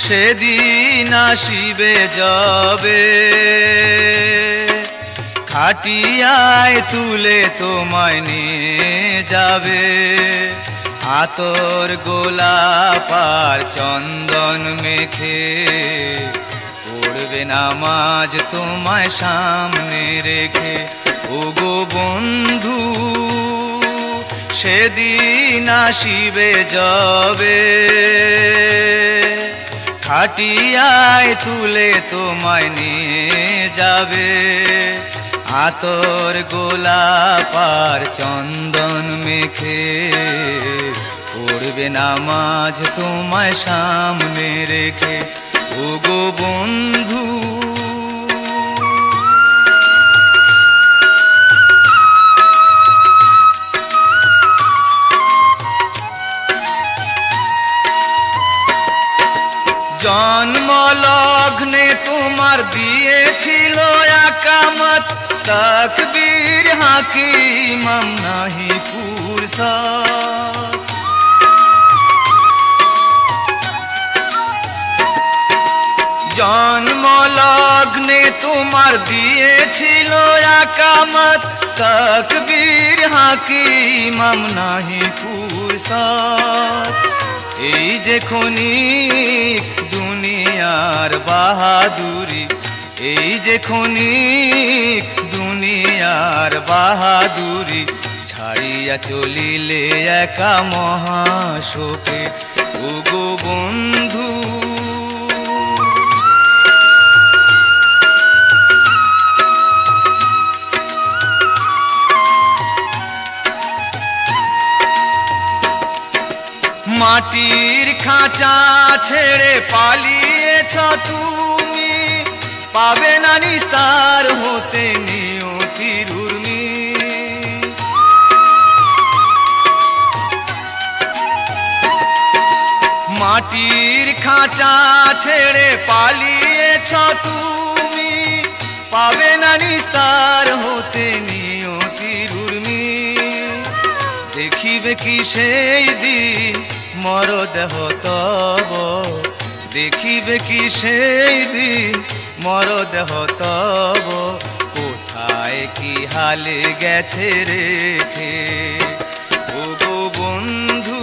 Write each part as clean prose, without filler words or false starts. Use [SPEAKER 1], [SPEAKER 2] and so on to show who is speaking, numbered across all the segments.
[SPEAKER 1] সেদিন আসিবে যবে খাটিয়ায় তুলে তোমায় নিয়ে যাবে আতর গোলাপ আর চন্দন মেখে পড়বে নামাজ তোমায় সামনে রেখে। ওগো বন্ধু সেদিন আসিবে যবে খাটিয়ায় তুলে তোমায় নিয়ে যাবে আতর গোলাপ আর চন্দন মেখে পড়বে নামাজ তোমায় সামনে রেখে। ওগো বন্ধু জন্মলগ্নে তোমার দিয়েছিল একামত তাকবীর হাকিম নাহি ফুরসত। জন্মলগ্নে তোমার দিয়েছিল একামত তাকবীর হাকিম নাহি ফুরসত। এই যে ক্ষণিক দুনিয়ার বাহাদুরি এই যে ক্ষণিক দুনিয়ার বাহাদুরি ছাড়িয়া চলিলে একা মহাশোকে। ওগো বন্ধু মাটির খাঁচা ছেড়ে পালিয়েছ তুমি পাবে না নিস্তার হতে নিয়তির উর্মি। মাটির খাঁচা ছেড়ে পালিয়েছ তুমি পাবে না নিস্তার হতে নিয়তির উর্মি। দেখিবে কি সেই দিন মরদেহ তব দেখিবে কি সেই দিন মরদেহ তব কোথায় কি হালে গেছে রেখে। ওগো বন্ধু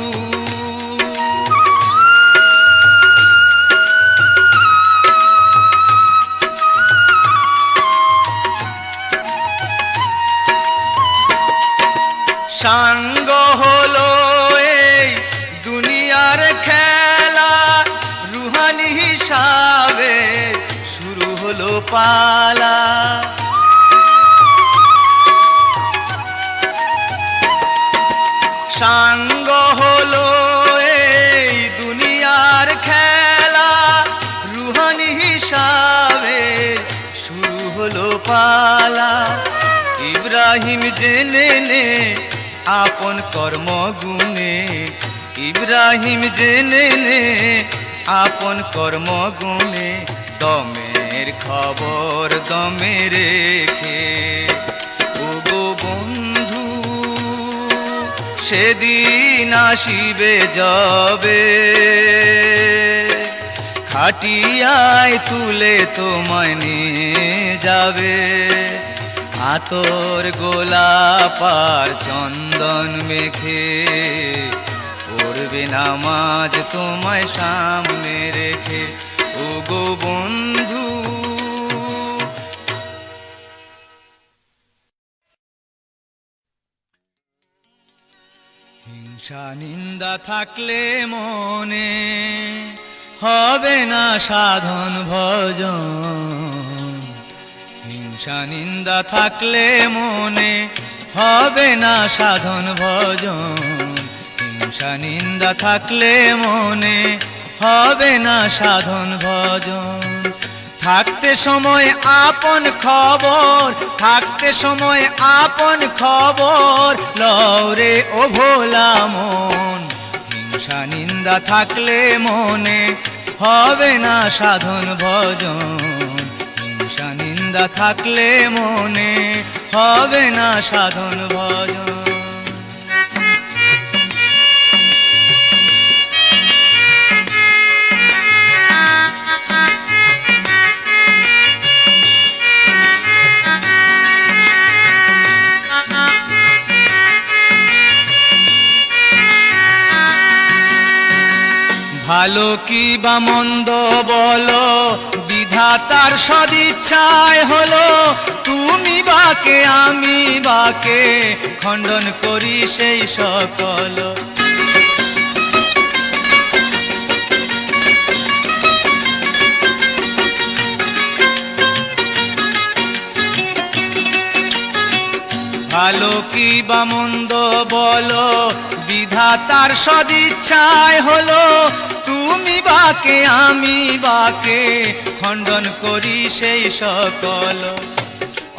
[SPEAKER 1] সাঙ্গ হলো এই দুনিয়ার খেলা রুহানি হিসাবে শুরু হলো পালা। সাঙ্গ হলো এই দুনিয়ার খেলা রুহানি হিসাবে শুরু হলো পালা। ইব্রাহিম জেনে নে আপন কর্ম গুণে ইব্রাহিম জেনে নে আপন কর্ম গুণে দমের খবর দমে রেখে। ওগো বন্ধু সেদিন আসিবে যবে খাটিয়ায় তুলে তোমায় নিয়ে যাবে আতর গোলাপ আর চন্দন মেখে পড়বে নামাজ তোমায় সামনে রেখে। ওগো বন্ধু হিংসা নিন্দা থাকলে মনে হবে না সাধন ভজন। হিংসা নিন্দা থাকলে মনে হবে না সাধন ভজন। হিংসা নিন্দা থাকলে মনে হবে না সাধন ভজন। থাকতে সময় আপন খবর থাকতে সময় আপন খবর লওরে ও ভোলা মন। হিংসা নিন্দা থাকলে মনে হবে না সাধন ভজন। হিংসা নিন্দা থাকলে মনে হবে না সাধন ভজন। ভালো কি বা মন্দ বলো, বিধাতার সদিচ্ছায় হলো। তুমি বাকে আমি বাকে, খণ্ডন করি সেই সকল। ভালো কি বা মন্দ বলো, বিধাতার সদিচ্ছায় হলো। তুমি বাকে আমি বাকে, খণ্ডন করি সেই সকল।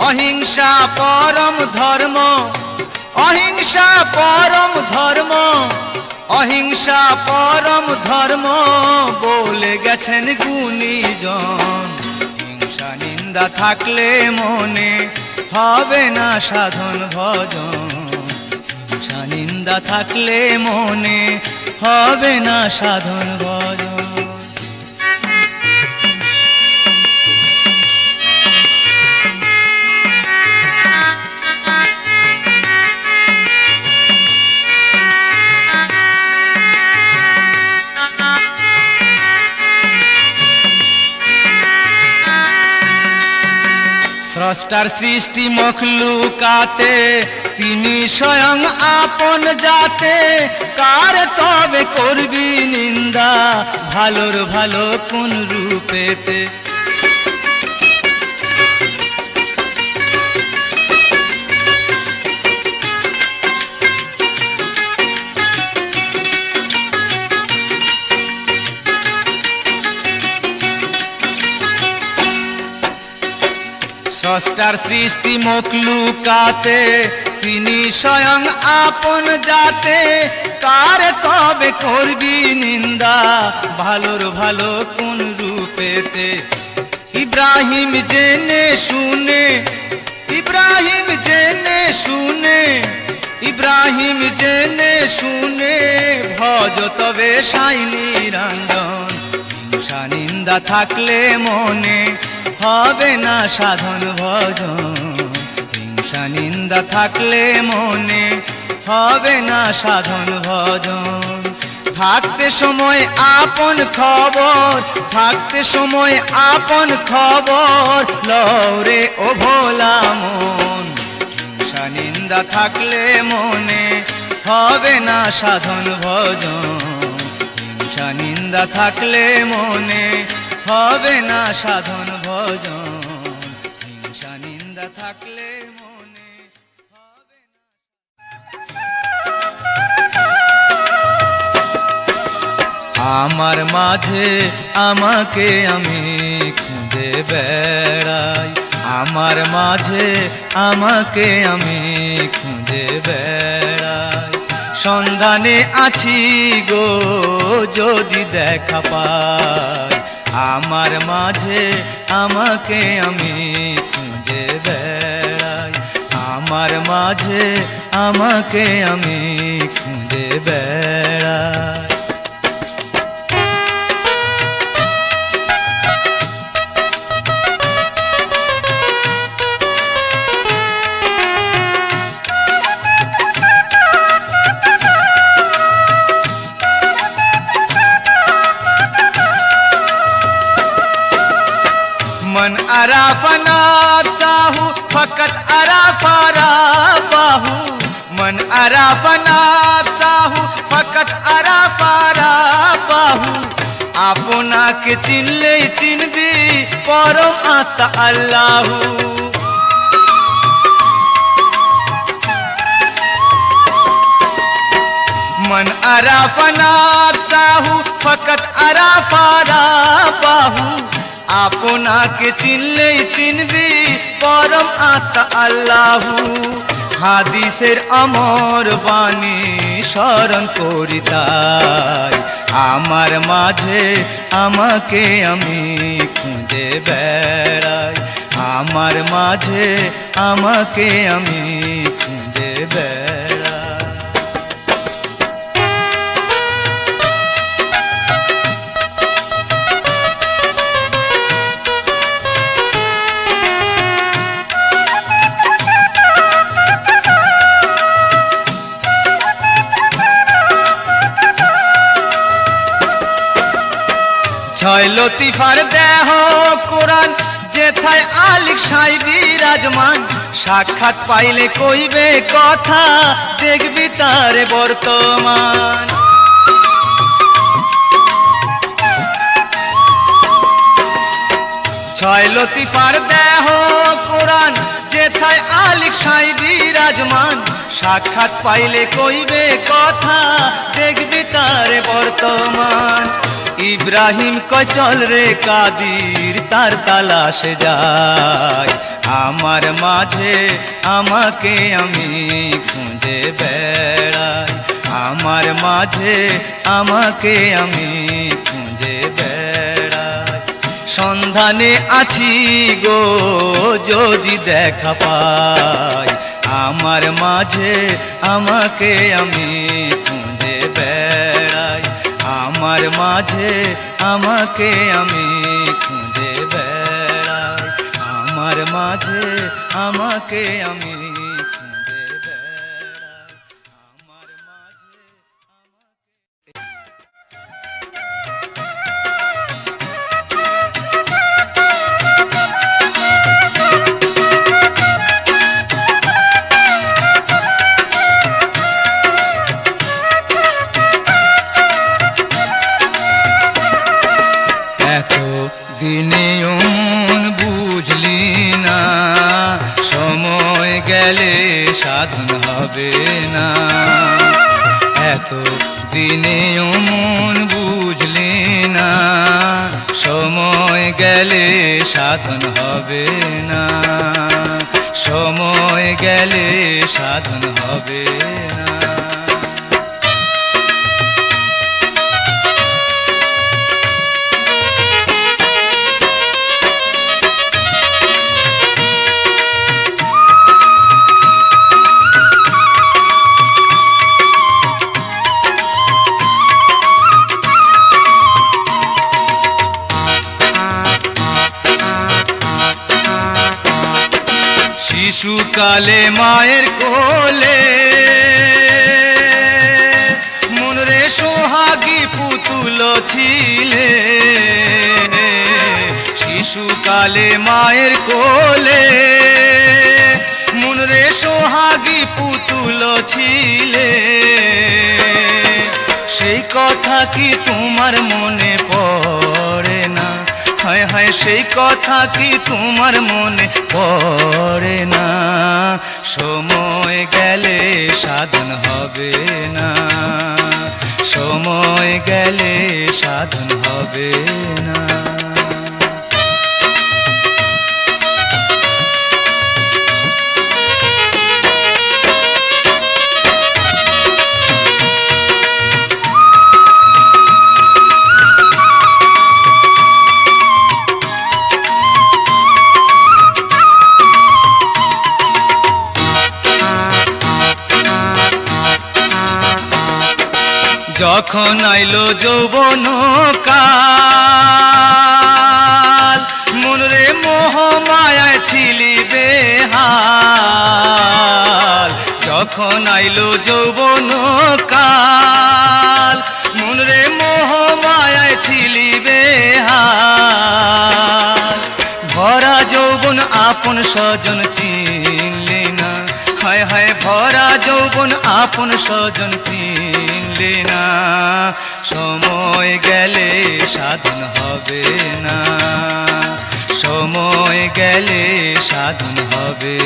[SPEAKER 1] অহিংসা পরম ধর্ম, অহিংসা পরম ধর্ম, অহিংসা পরম ধর্ম বলে গেছেন গুণীজন। হিংসা নিন্দা থাকলে মনে হবে না সাধন ভজন। হিংসা নিন্দা থাকলে মনে হবে না সাধন ভজন। স্রষ্টার সৃষ্টি মখলুকাতে, তিনি স্বয়ং আপন যাতে। কার তবে করবি নিন্দা, ভালোর ভালো কোন রূপেতে। স্রষ্টার সৃষ্টি মখলুকাতে, তিনি স্বয়ং আপন যাতে। কার তবে করবি নিন্দা, ভালোর ভালো কোন রূপেতে। ইব্রাহিম জেনে শুনে, ইব্রাহিম জেনে শুনে, ইব্রাহিম জেনে শুনে ভজ তবে সাই নিরঞ্জন। হিংসা নিন্দা থাকলে মনে হবে না সাধন ভজন। হিংসা নিন্দা থাকলে মনে হবে না সাধন ভজন। থাকতে সময় আপন খবর, থাকতে সময় আপন খবর লওরে ও ভোলা মন। হিংসা নিন্দা থাকলে মনে হবে না সাধন ভজন। হিংসা নিন্দা থাকলে মনে হবে না সাধন ভজন। হিংসা নিন্দা থাকলে মনে হবে না। আমার মাঝে আমাকে আমি খুঁজে বেড়াই, আমার মাঝে আমাকে আমি খুঁজে বেড়াই। সন্ধানে আছি গো যদি দেখা পাই, আমার মাঝে আমাকে আমি খুঁজে বেড়াই। আমার মাঝে আমাকে আমি খুঁজে বেড়াই। मन अराफा नफ्साहु फकत अराफा रब्बाहु। मन अराफा नफ्साहु फकत अराफा रब्बाहु। आपनाके चिनले चिनबी परम आत्मा अल्लाहु। मन अराफा नफ्साहु फकत अराफा रब्बाहु। आपनाके चिनले चिनबी परम आत्मा अल्लाहु। हादिसेर अमर बाणी शरण करि ताई, आमार माझे आमाके आमी खुঁজে বেড়াই। आमार माझे आमाके आमी खुঁজে বেড়াই। ছয় লতিফার দেহ কোরআন যেথায় আলিক সাই বিরাজমান সাক্ষাৎ পাইলে কইবে কথা দেখবি তারে বর্তমান ছয় লতিফার দেহ কোরআন যেথায় আলিক সাই বিরাজমান সাক্ষাৎ পাইলে কইবে কথা দেখবি তারে বর্তমান ইব্রাহিম কয় চল রে কাদির তার তালাশে যায় আমার মাঝে আমাকে আমি খুঁজে বেড়াই আমার মাঝে আমাকে আমি খুঁজে বেড়াই সন্ধানে আছি গো যদি দেখা পাই আমার মাঝে আমাকে আমি খুঁজে বেড়াই আমার মাঝে আমাকে আমি খুঁজে বেড়াই আমার মাঝে আমাকে আমি খুঁজে বেড়াই আমার মাঝে দিনে মন বুঝলি না সময় গেলে সাধন হবে না এত দিনে মন বুঝলি না সময় গেলে সাধন হবে না সময় গেলে সাধন হবে না শিশুকালে মায়ের কোলে মনরে সোহাগী পুতুল ছিলে শিশুকালে মায়ের কোলে মনরে সোহাগী পুতুল ছিলে সেই কথা কি তোমার মনে পড়ে না হায় হায় সেই কথা কি তোমার মনে পড়ে না সময় গেলে সাধন হবে না সময় গেলে সাধন হবে না যখন আইলো যৌবন কাল মনরে মোহ মায়ায় ছিলি বেহাল যখন আইলো যৌবন কাল মনরে মোহ মায়ায় ছিলি বেহাল ভরা যৌবন আপন স্বজন চিনলি না হায় হায় ভরা যৌবন আপন স্বজন চিনলি না সময় গেলে সাধন হবে না সময় গেলে সাধন হবে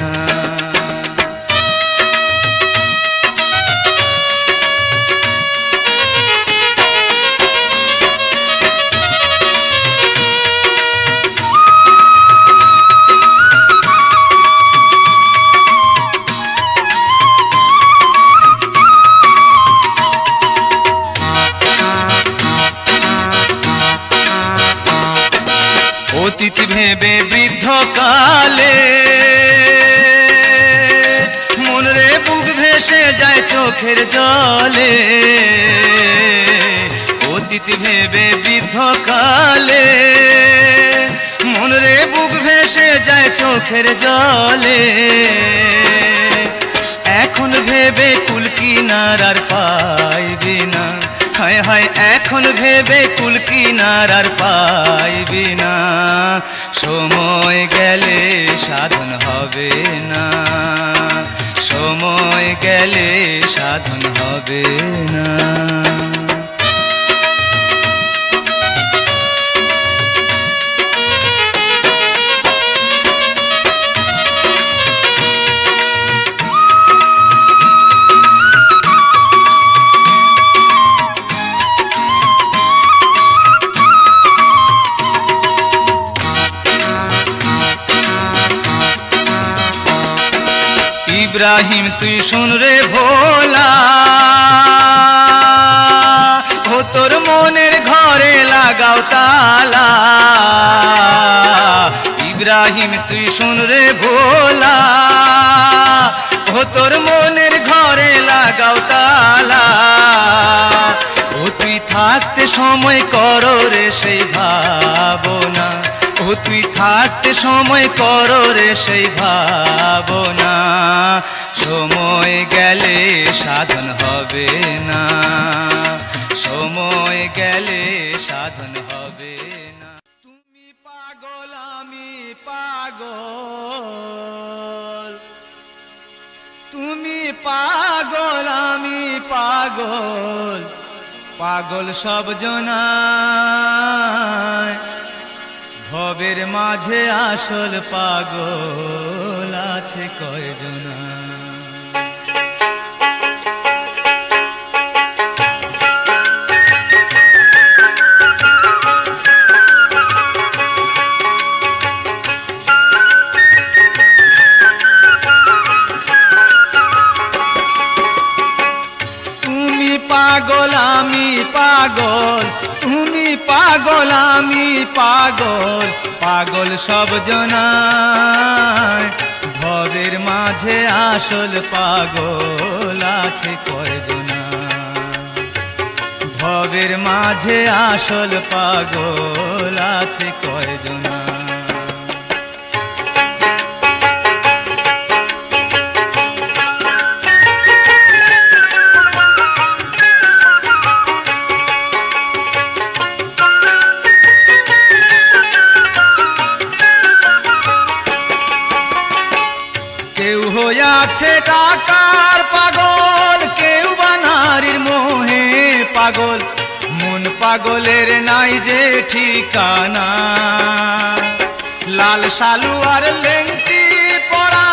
[SPEAKER 1] না অতীত ভেবে বৃদ্ধ কালে মনরে বুক ভেসে যায় চোখের জলে অতীত ভেবে বৃদ্ধ কালে মনরে বুক ভেসে যায় চোখের জলে এখন ভেবে কুল কিনারার পাইবি না হায় হায় এখন ভেবে কুল কিনারার পাইবি না, সময় গেলে সাধন হবে না, সময় গেলে সাধন হবে না। ইব্রাহিম তুই শুন রে ভোলা, ও তোর মনের ঘরে লাগাও তালা। ইব্রাহিম তুই শুন রে ভোলা, ও তোর মনের ঘরে লাগাও তালা। ও তুই থাকতে সময় করো রে সেই ভাবনা, ও তুই থাকতে সময় করো রে সেই ভাবনা, সময় গেলে সাধন হবে না, সময় গেলে সাধন হবে না। তুমি পাগল আমি পাগল, তুমি পাগল আমি পাগল, পাগল সব জনায়, ভবের মাঝে আসল পাগল আছে কয়জনা। তুমি পাগল আমি পাগল, তুমি পাগল আমি পাগল, পাগল সব জনায়, ভবের মাঝে আসল পাগল আছে কয়জনা, ভবের মাঝে আসল পাগল আছে কয়জনা। কেউ হইয়াছে টাকার পাগল, কেউ বা নারীর মোহে পাগল, মন পাগলের নাই যে ঠিকানা। লাল সালুয়ার লেংটি পরা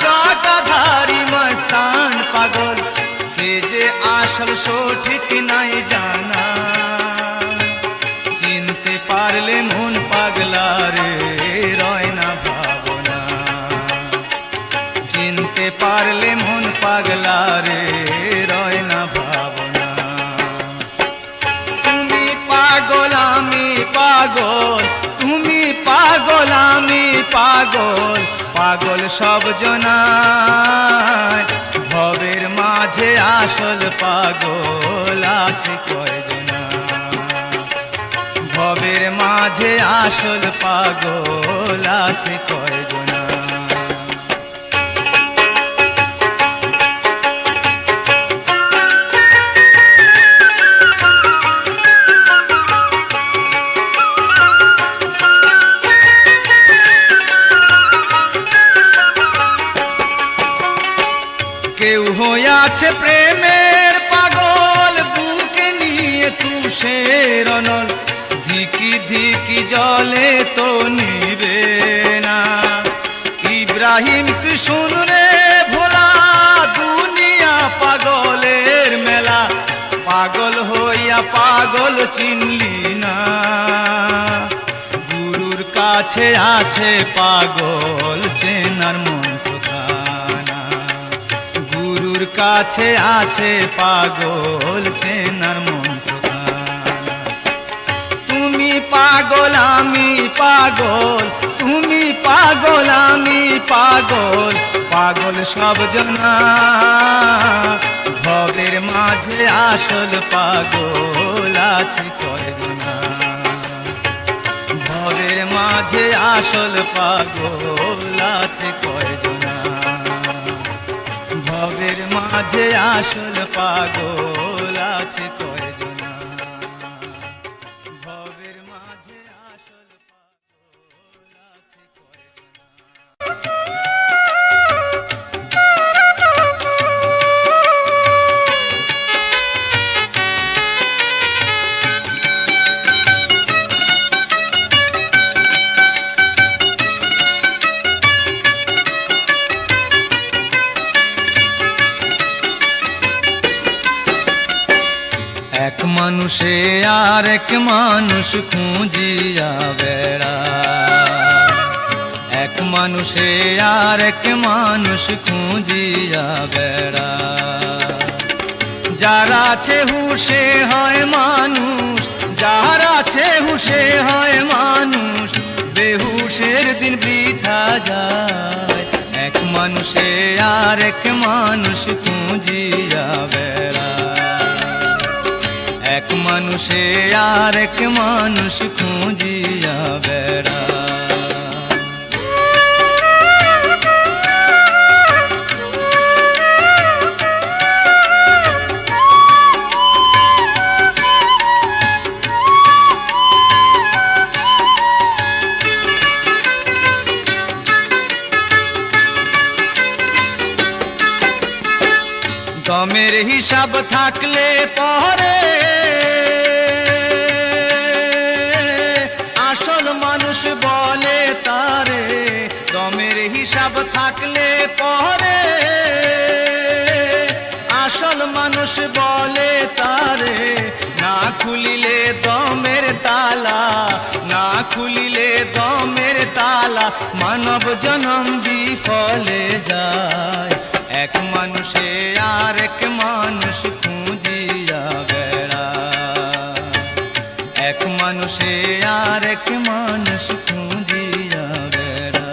[SPEAKER 1] জটাধারী মস্তান পাগল, কে যে আসল সঠিক নাই জানা। চিনতে পারলে মন পাগলা রে রয় না ভাবনা, চিনতে পারলে মন পাগলা রে রয় না ভাবনা। তুমি পাগল আমি পাগল, তুমি পাগল আমি পাগল, পাগল সব জনায়, ভবের মাঝে আসল পাগল আছে কয়জনা, ভবের মাঝে আসল পাগল আছে কয়জনা। কেউ হইয়াছে প্রেমের পাগল, বুকে নিয়ে তুষের অনল, ধিকি ধিকি জলে তো নিবে না। ইব্রাহিম তুই শুন রে ভোলা, দুনিয়া পাগলের মেলা, পাগল হইয়া পাগল চিনলি না। গুরুর কাছে আছে পাগল চেনার মন্ত্র খানা, গুরুর কাছে আছে পাগল চেনার মন্ত্র খানা। তুমি পাগল আমি পাগল, তুমি পাগল আমি পাগল, পাগল সব জনা, ভবের মাঝে আসল পাগল আছে কয়জনা, ভবের মাঝে আসল পাগল আছে কয়জনা, ভবের মাঝে আসল পাগল আছে কয়জনা। এক মানুষে আর এক মানুষ খুঁজিয়া বেড়ায়, এক মানুষে আর এক মানুষ খুঁজিয়া বেড়ায়। যার আছে হুশে হয় মানুষ, যার আছে হুশে হয় মানুষ, বেহুশের দিন বৃথা যায়। এক মানুষে আর এক মানুষ খুঁজিয়া বেড়ায়, এক মানুষে আর এক মানুষ খুঁজিয়া বেড়ায়। দমের হিসাব থাকলে পরে আসল মানুষ বলে তারে, দমের হিসাব থাকলে পরে আসল মানুষ বলে তারে। না খুলিলে দমের তালা, না খুলিলে দমের তালা, মানব জনম বিফলে যায়। এক মানুষে আর এক মানুষ খুঁজিয়া বেড়ায়, এক মানুষে আর এক মানুষ খুঁজিয়া বেড়ায়।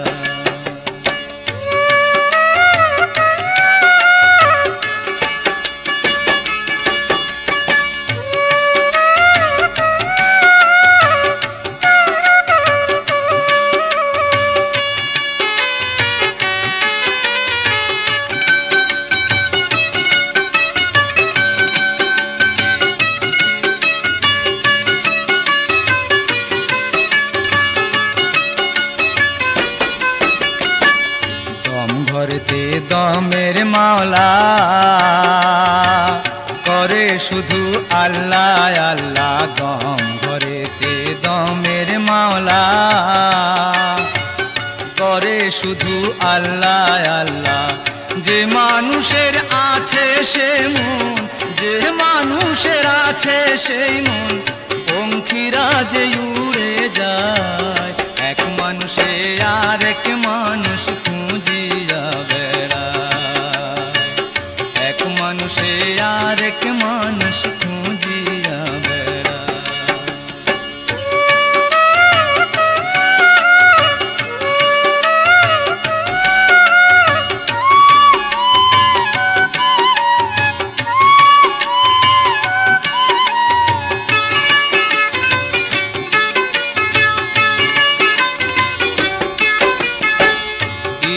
[SPEAKER 1] ঘরেতে দমের মাওলা করে শুধু আল্লাহ আল্লাহ, দম ঘরেতে দমের মাওলা করে শুধু আল্লাহ আল্লাহ। যে মানুষের আছে সে মন, যে মানুষের আছে সেই মন, পঙ্খিরা যে উড়ে যায়। এক মানুষে আর এক মানুষ খুঁজিয়া বেড়ায়, এক মানুষে আর এক মানুষ খুঁজিয়া বেড়ায়।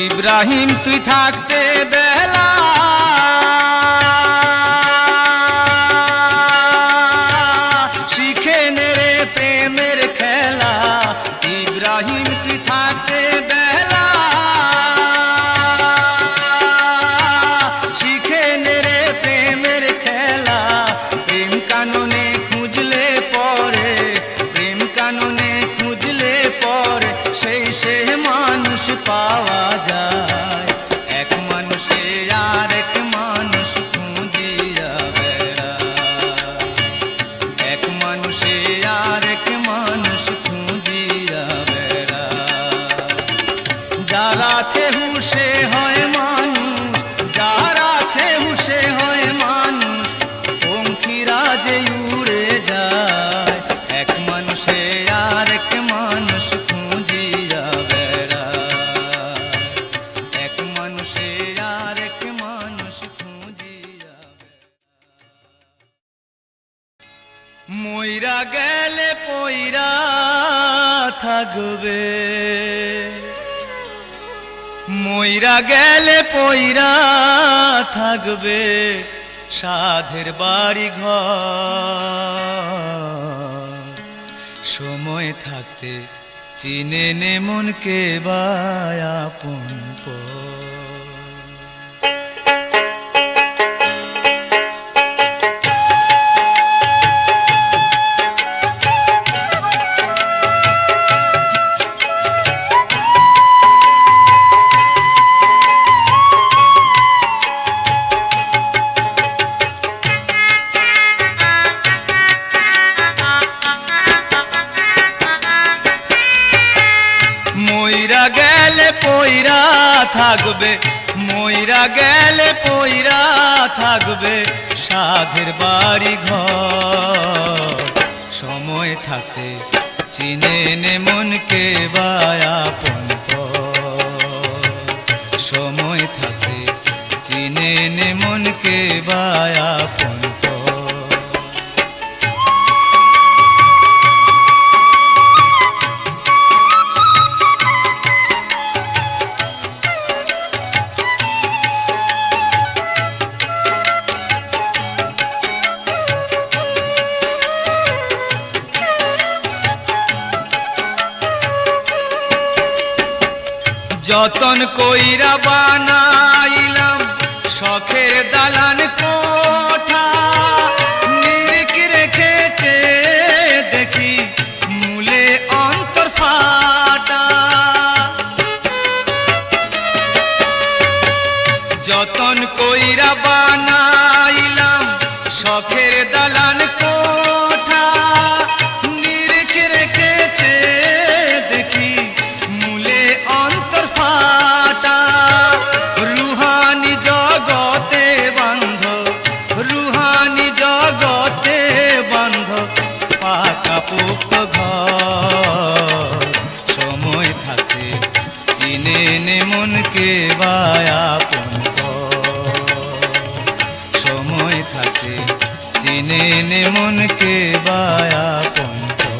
[SPEAKER 1] ইব্রাহিম তুই থাকতে বেলা শিখে নে রে প্রেমের খেলা, ইব্রাহিম তুই থাকতে বেলা শিখে নে রে প্রেমের খেলা। প্রেম কাননে খুঁজলে পরে, প্রেম কাননে খুঁজলে পরে সেই সে মানুষ পাওয়া যায়। এক মানুষে আর এক মানুষ খুঁজিয়া বেড়ায়, এক মানুষে আর এক মানুষ খুঁজিয়া বেড়ায়। যার আছে হুশে হয় মানুষ, যার আছে হুশে হয় মানুষ, পঙ্খিরা যে উড়ে যায়। এক মানুষে আর এক মানুষ খুঁজিয়া বেড়ায়, এক মানুষে আর এক মানুষ খুঁজিয়া বেড়ায়। মইরা গেলে পইরা থাকবে, মইরা গেলে পইরা থাকবে সাধের বাড়ি ঘর। সময় থাকতে চিনে নে মনকে আপন পর। থাকবে, মইরা গেলে পইরা থাকবে সাধের বাড়ি ঘর। সময় থাকে চিনে নে মনকে আপন কর, সময় থাকে চিনে নে মনকে আপন কর। যতন কইরা বানাইলাম শখের দালান কোঠা, নিরিখ রেখেছে দেখি মূলে অন্তর ফাটা। যতন কইরা বানাইলাম শখের দালান কোঠা, নিরিখ রেখেছে দেখি মূলে অন্তর ফাটা। রুহানি জগতে বান্ধ, রুহানি জগতে বান্ধ পাকা পোক্ত ঘর। সময় থাকে চিনে নে মনকে আপন কর, সময় থাকে চিনে নে মনকে আপন কর।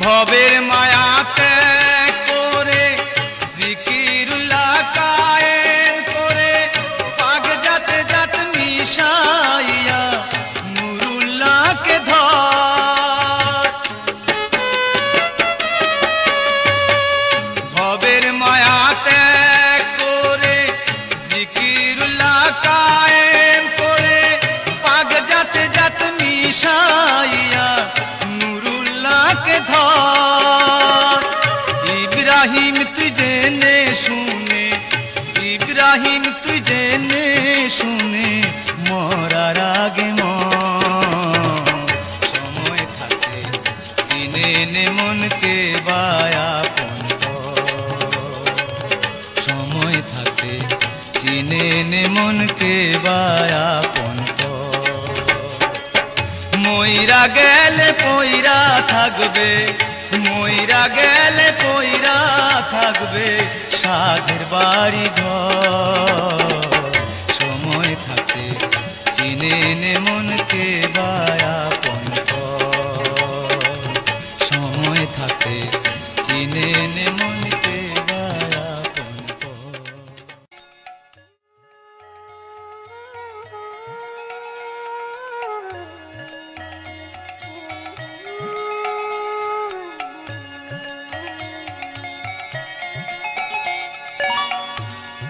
[SPEAKER 1] ভবের মায়া ত্যাগ করে জিকিরুল্লাহ কায়েম করে, পাগ জাতে জাত মিশাইয়া নুরুল্লাহকে ধর। ভবের মায়া ত্যাগ করে জিকিরুল্লাহ কায়েম করে, পাগ জাতে জাত মিশাইয়া নুরুল্লাহকে ধর। ইব্রাহিম তুই জেনে শুনে, ইব্রাহিম তুই জেনে শুনে মরার আগে মর। সময় থাকে চিনে নে মনকে আপন কর, সময় থাকে চিনে নে মনকে আপন কর। মইরা গেলে পইরা থাকবে, মইরা গেলে পইরা থাকবে সাধের বাড়ি ঘর। সময় থাকে চিনে নে মনকে আপন কর, সময় থাকে চিনে নে মনকে আপন কর।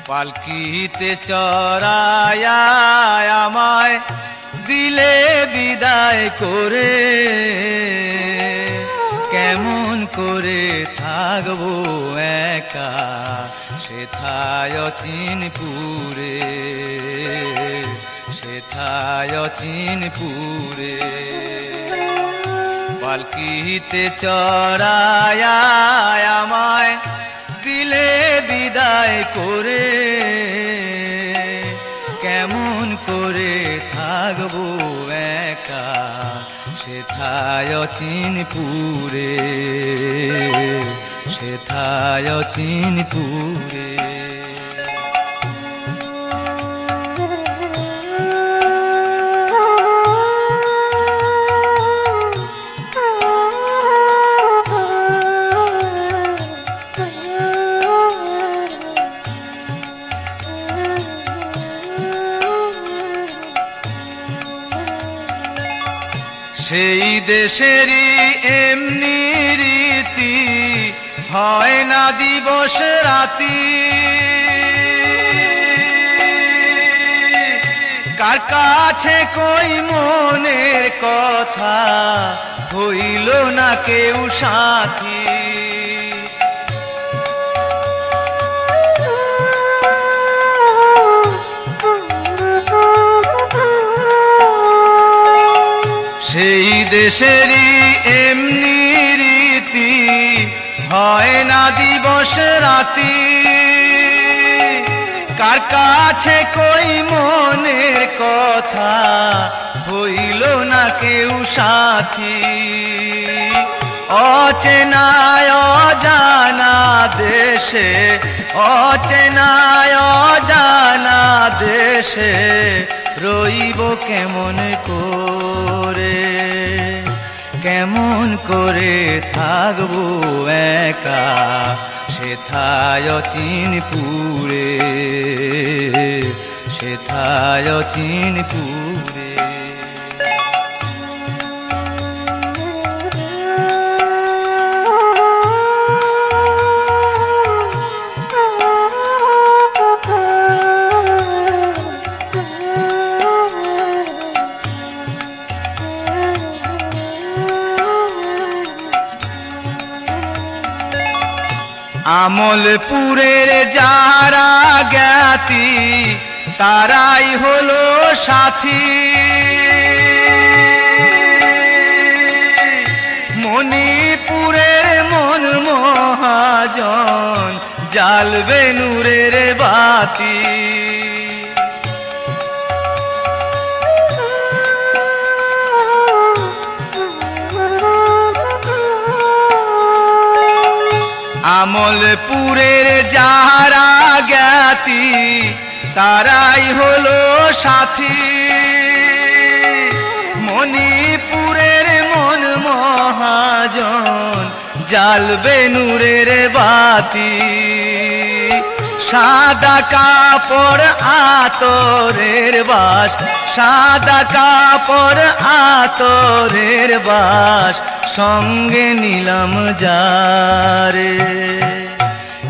[SPEAKER 1] পালকিতে চড়ায়া আমায় দিলে বিদায় করে, কেমন করে থাকবো একা সেথায় চিনপুরে, সেথায় চিনপুরে। পালকিতে চড়ায়া আমায় দিলে বিদায় করে, কেমন করে থাকবো একা সেথায় চিনপুরে, সেথায় চিনপুরে। সেই দেশেরই এমনি রীতি হয় না দিবস রাতি, কার কাছে কই মনের কথা হইল না কেউ সাথী। সেই দেশেরই এমনি রীতি, হয় না দিবস রাতি, কার কাছে কই মনের কথা, হইল না কেউ সাথী। অচেনায় অজানা দেশে, অচেনায় অজানা দেশে, রইব কেমন করে, কেমন করে থাকবো একা সেথায় চিনপুরে, সেথায় চিনপুরে। আমলপুরের যারা জ্ঞাতি, তারাই হলো সাথী। মণিপুরের মন মহাজন, জ্বালবে নূরের বাতি। আমলপুরের যারা জ্ঞাতি, তারাই হলো সাথী। মণিপুরের মন মহাজন, জ্বালবে নূরের বাতি। সাদা কাপড় আতরের বাস, সাদা কাপড় আতরের বাস, সঙ্গে নিলাম যারে,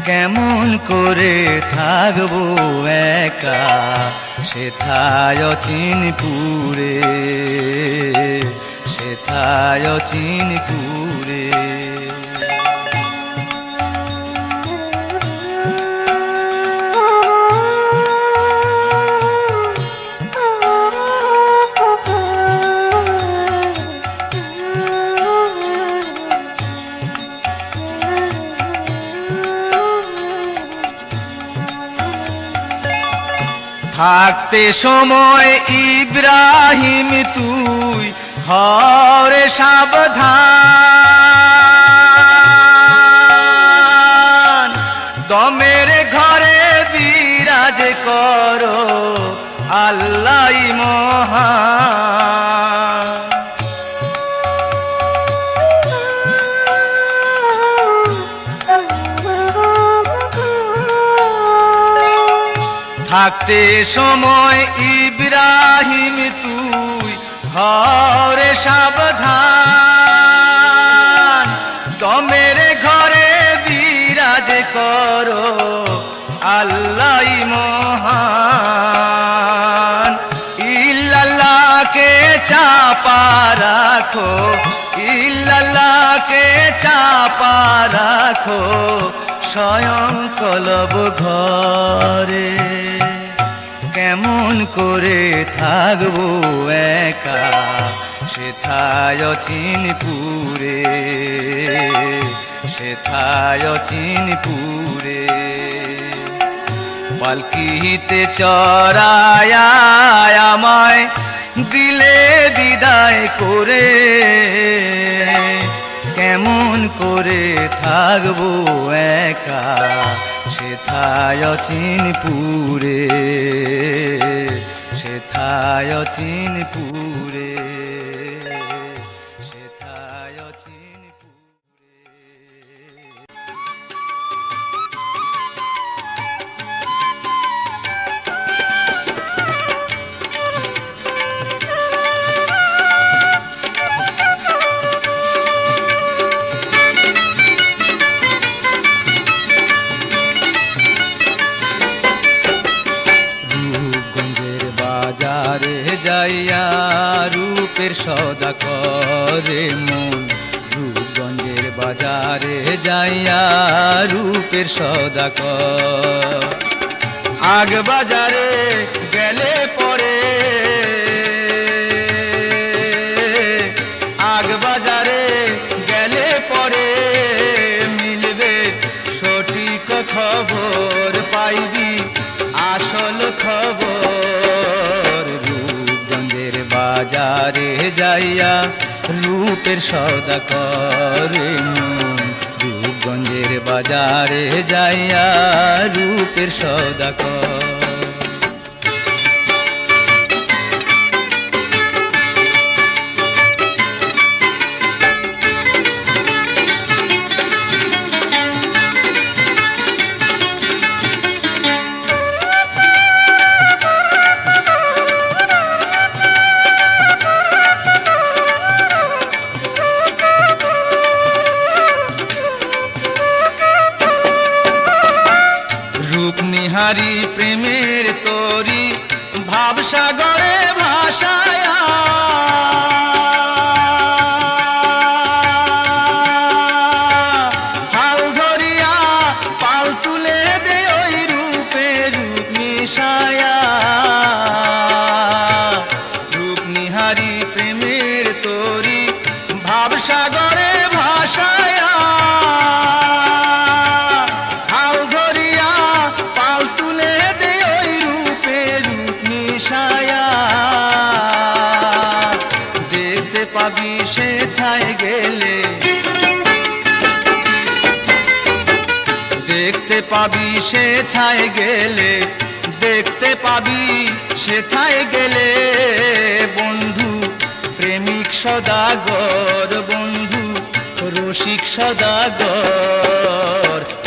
[SPEAKER 1] কেমন করে থাকবো একা সেথায় চিনপুরে, সেথায় চিনপুরে। থাকতে সময় ইব্রাহিম তুই হরে সাবধান, দমের ঘরে বিরাজ করো আল্লাহ মহান। থাকতে সময় ইব্রাহিম তুই হরে সাবধান, দমের ঘরে বিরাজ করো আল্লাহ মহান। ইল্লাল্লাহকে চাপা রাখো, ইল্লাল্লাহকে চাপা রাখো স্বয়ং কলব ঘরে, কেমন করে থাকবো একা সেথায় চিনপুরে, সেথায় চিনপুরে। পালকিতে চড়ায় আমায় দিলে বিদায় করে, কেমন করে থাকবো একা সেথায় চিনপুরে, সেথায় চিনপুরে, সেথায় চিনপুরে। যাইয়া রূপের সদা করে মন রূপগঞ্জের বাজারে যাইয়া রূপের সওদা কর। আগ বাজারে গেলে পরে, আগ বাজারে গেলে পরে মিলবে সঠিক খবর, পাইবি আসল খবর। রূপগঞ্জের বাজারে যাইয়া রূপের সওদা করে মন রূপগঞ্জের বাজারে যাইয়া রূপের সওদা কর। রূপনিহারি প্রেমের তরি ভাবসাগরে ভাসায়া, হাল ধরিয়া পাল তুলে দে ওই রূপে রূপ মিশায়া। রূপনিহারি প্রেমের তরি ভাবসাগরে ভাসায়া, পাবি সেথায় গেলে, দেখতে পাবি সেথায় গেলে, দেখতে পাবি সেথায় গেলে বন্ধু প্রেমিক সদাগর, বন্ধু রসিক সদাগর।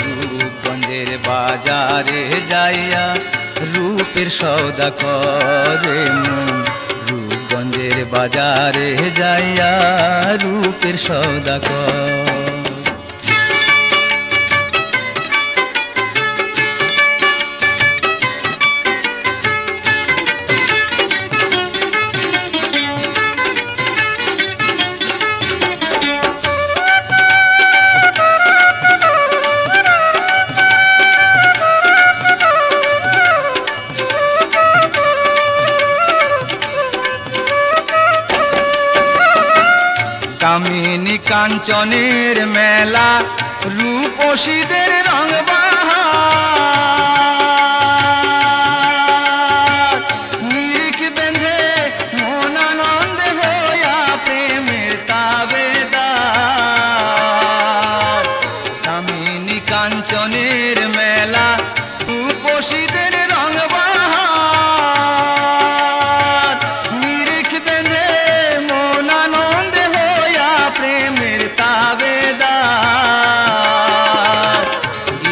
[SPEAKER 1] রূপগঞ্জের বাজারে যাইয়া রূপের সওদা করে মন রূপগঞ্জের বাজারে যাইয়া রূপের সওদা কর। কামিনী কাঞ্চনের মেলা রূপসীদের রং বাহার, নিরিখ বেঁধে মন আনন্দে হইয়া প্রেমের তাবেদার। কামিনী কাঞ্চনের মেলা রূপসীদের রং বাহার, নিরিখ বেঁধে মন আনন্দে প্রেমের তাবেদার।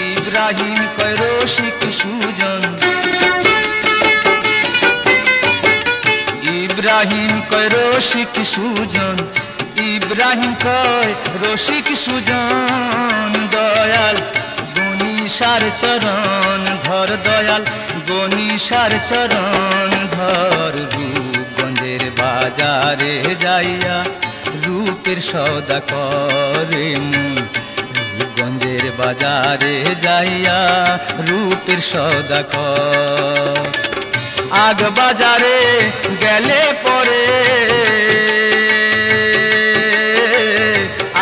[SPEAKER 1] ইব্রাহিম কয় রসিক সুজন, ইব্রাহিম কয় রসিক সুজন, ইব্রাহিম কয় রসিক সুজন। দয়াল গণিসার চরণ ধর, দয়াল গণিসার চরণ ধর। রূপগঞ্জের বাজারে যাইয়া রূপের সওদা করে মন রূপগঞ্জের বাজারে যাইয়া রূপের সওদা কর। আগ বাজারে গেলে পরে,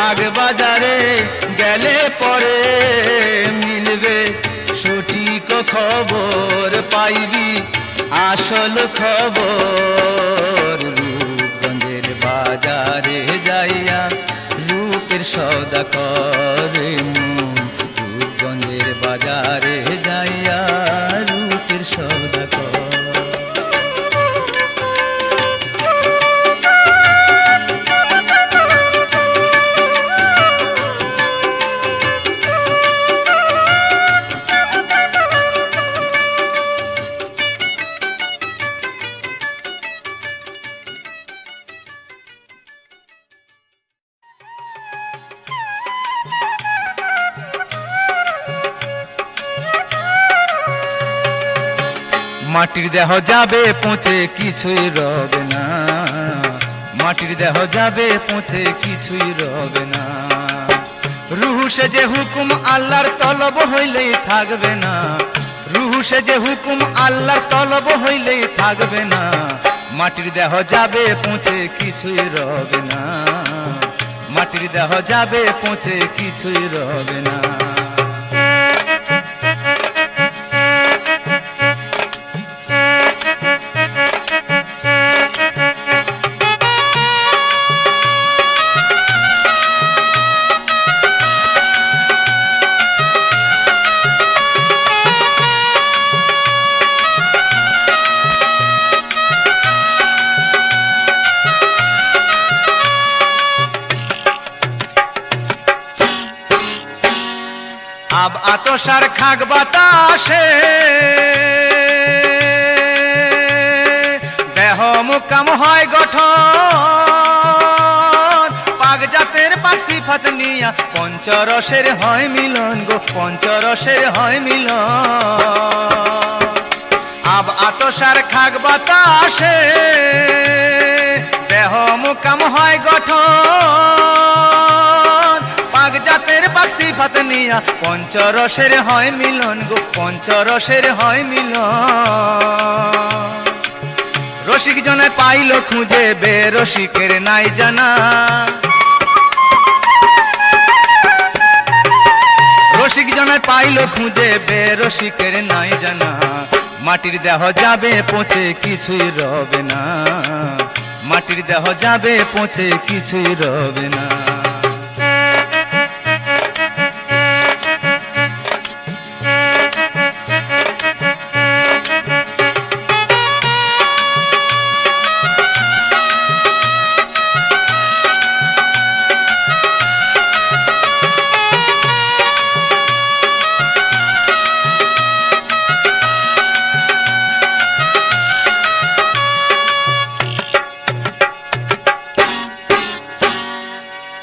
[SPEAKER 1] আগ বাজারে গেলে পরে মিলবে সঠিক খবর, পাইবি আসল খবর। রূপগঞ্জের বাজারে যাইয়া রূপের সওদা করে মন রূপগঞ্জের বাজারে যাইয়া রূপের সওদা কর। মাটির দেহ যাবে পচে কিছুই রবে না, মাটির দেহ যাবে পচে কিছুই রবে না। রুহু সে যে হুকুম আল্লাহর তলব হইলেই থাকবে না, রুহু সে যে হুকুম আল্লাহর তলব হইলেই থাকবে না। মাটির দেহ যাবে পচে কিছুই রবে না, মাটির দেহ যাবে পচে কিছুই রবে না। আব আতশার খাক বাতাসে দেহ মুকাম হয় গঠন, পাক জাতের পাক সিফাত নিয়া পঞ্চরসের হয় মিলন গো, পঞ্চরসের হয় মিলন। আব আতশার খাক বাতাসে দেহ মুকাম হয় গঠন, পাক জাতের পাক সিফাত নিয়া পঞ্চরসের হয় মিলন গো, পঞ্চরসের হয় মিলন। রসিক জনে পাইল খুঁজে বেরসিকের নাই জানা, রসিক জনে পাইল খুঁজে বেরসিকের নাই জানা। মাটির দেহ যাবে পচে কিছুই রবে না, মাটির দেহ যাবে পচে কিছুই রবে না।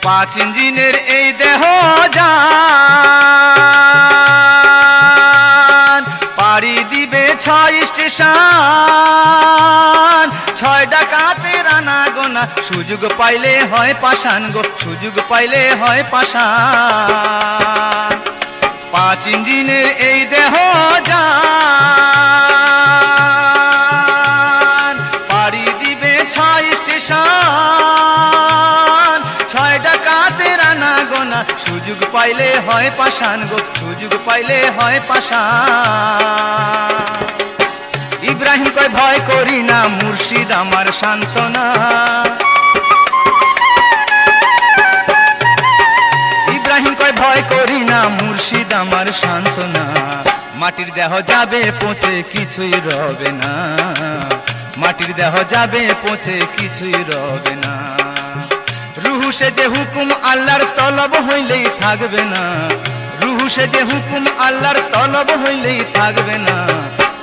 [SPEAKER 1] পাঁচ ইঞ্জিনের এই দেহ যান, পাড়ি দিবে 6 স্টেশন। 6 ডাকাতের আনা গোনা, সুযোগ পাইলে হয় পাষাণ গো, সুযোগ পাইলে হয় পাষাণ। 5 ইঞ্জিনের এই দেহ যান, পাড়ি দিবে 6 স্টেশন। 6 ডাকাতের আনা গোনা, সুযোগ পাইলে হয় পাষাণ গো, সুযোগ পাইলে হয় পাষাণ। ইব্রাহিম কয় ভয় করি না, মুর্শিদ আমার সান্ত্বনা। ইব্রাহিম কয় ভয় করি না, মুর্শিদ আমার সান্ত্বনা। মাটির দেহ যাবে পচে কিছুই রবে না, মাটির দেহ যাবে পচে কিছুই রবে না। রুহু সে যে হুকুম আল্লাহর তলব হইলেই থাকবে না, রুহু সে যে হুকুম আল্লাহর তলব হইলেই থাকবে না।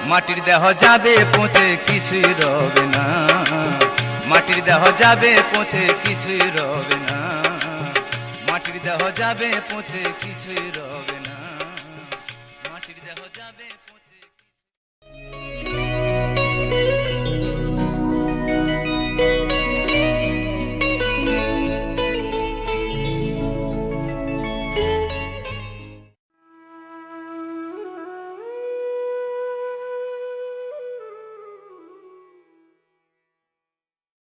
[SPEAKER 1] মাটির দেহ যাবে পচে কিছুই রবে না, মাটির দেহ যাবে পচে কিছুই রবে না, মাটির দেহ যাবে পচে কিছুই রবে না।